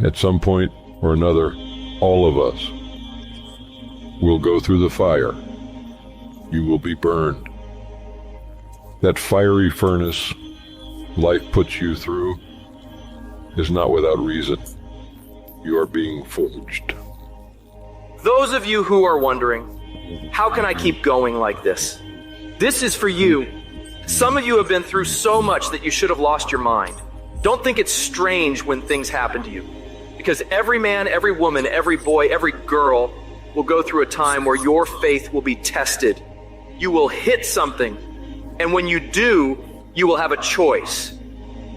At some point or another, all of us will go through the fire. You will be burned. That fiery furnace life puts you through is not without reason. You are being forged. Those of you who are wondering, how can I keep going like this? This is for you. Some of you have been through so much that you should have lost your mind. Don't think it's strange when things happen to you, because every man, every woman, every boy, every girl will go through a time where your faith will be tested. You will hit something, and when you do, you will have a choice.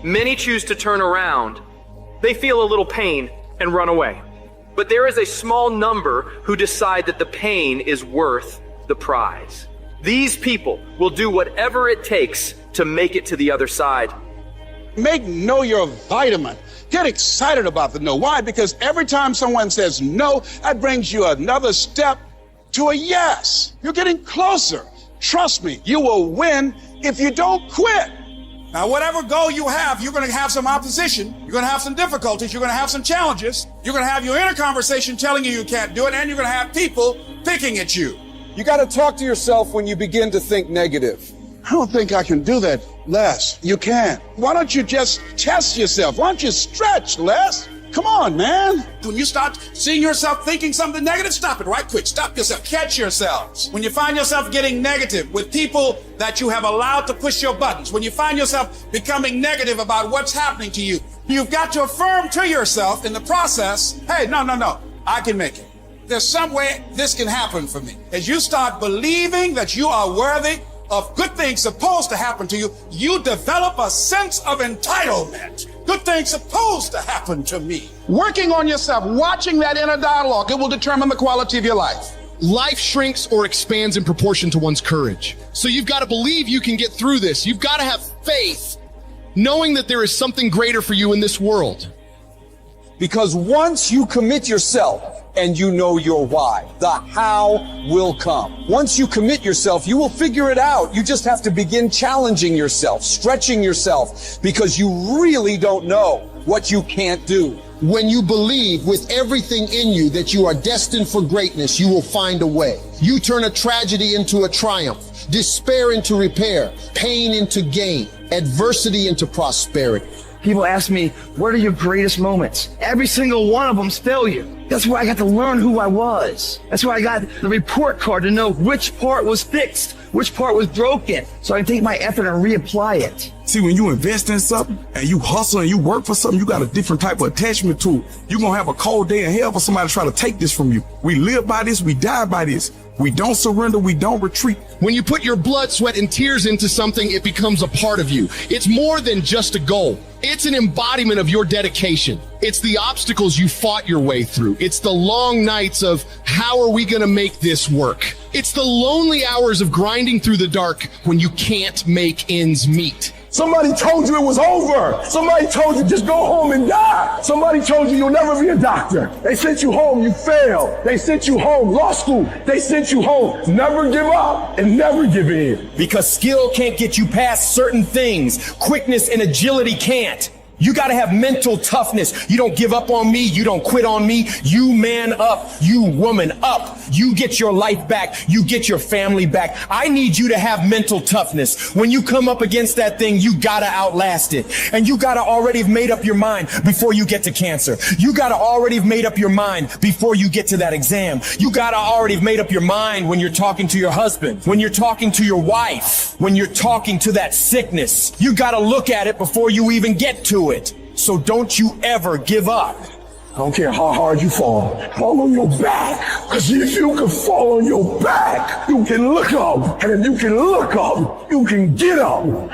Many choose to turn around. They feel a little pain and run away. But there is a small number who decide that the pain is worth the prize. These people will do whatever it takes to make it to the other side. Make no your vitamin. Get excited about the no. Why? Because every time someone says no, that brings you another step to a yes. You're getting closer. Trust me, you will win if you don't quit. Now, whatever goal you have, you're going to have some opposition. You're going to have some difficulties. You're going to have some challenges. You're going to have your inner conversation telling you can't do it, and you're going to have people picking at you. You got to talk to yourself when you begin to think negative. I don't think I can do that, Les. You can. Why don't you just test yourself? Why don't you stretch, Les? Come on, man. When you start seeing yourself thinking something negative, stop it right quick. Stop yourself. Catch yourselves. When you find yourself getting negative with people that you have allowed to push your buttons, when you find yourself becoming negative about what's happening to you, you've got to affirm to yourself in the process, hey, no, I can make it. There's some way this can happen for me. As you start believing that you are worthy of good things supposed to happen to you, you develop a sense of entitlement. Good things supposed to happen to me. Working on yourself, watching that inner dialogue, it will determine the quality of your life. Life shrinks or expands in proportion to one's courage. So you've got to believe you can get through this. You've got to have faith, knowing that there is something greater for you in this world. Because once you commit yourself and you know your why, the how will come. Once you commit yourself, you will figure it out. You just have to begin challenging yourself, stretching yourself, because you really don't know what you can't do. When you believe with everything in you that you are destined for greatness, you will find a way. You turn a tragedy into a triumph, despair into repair, pain into gain, adversity into prosperity. People ask me, what are your greatest moments? Every single one of them's failure. That's where I got to learn who I was. That's where I got the report card to know which part was fixed, which part was broken, so I can take my effort and reapply it. See, when you invest in something and you hustle and you work for something, you got a different type of attachment to it. You're going to have a cold day in hell for somebody to try to take this from you. We live by this, we die by this. We don't surrender, we don't retreat. When you put your blood, sweat, and tears into something, it becomes a part of you. It's more than just a goal. It's an embodiment of your dedication. It's the obstacles you fought your way through. It's the long nights of how are we going to make this work? It's the lonely hours of grinding through the dark when you can't make ends meet. Somebody told you it was over. Somebody told you just go home and die. Somebody told you you'll never be a doctor. They sent you home, you failed. They sent you home, law school. They sent you home. Never give up and never give in. Because skill can't get you past certain things. Quickness and agility can't. You got to have mental toughness. You don't give up on me. You don't quit on me. You man up. You woman up. You get your life back. You get your family back. I need you to have mental toughness. When you come up against that thing, you got to outlast it. And you got to already have made up your mind before you get to cancer. You got to already have made up your mind before you get to that exam. You got to already have made up your mind when you're talking to your husband, when you're talking to your wife, when you're talking to that sickness. You got to look at it before you even get to it. So don't you ever give up. I don't care how hard you fall on your back. Because if you can fall on your back, you can look up. And if you can look up, you can get up.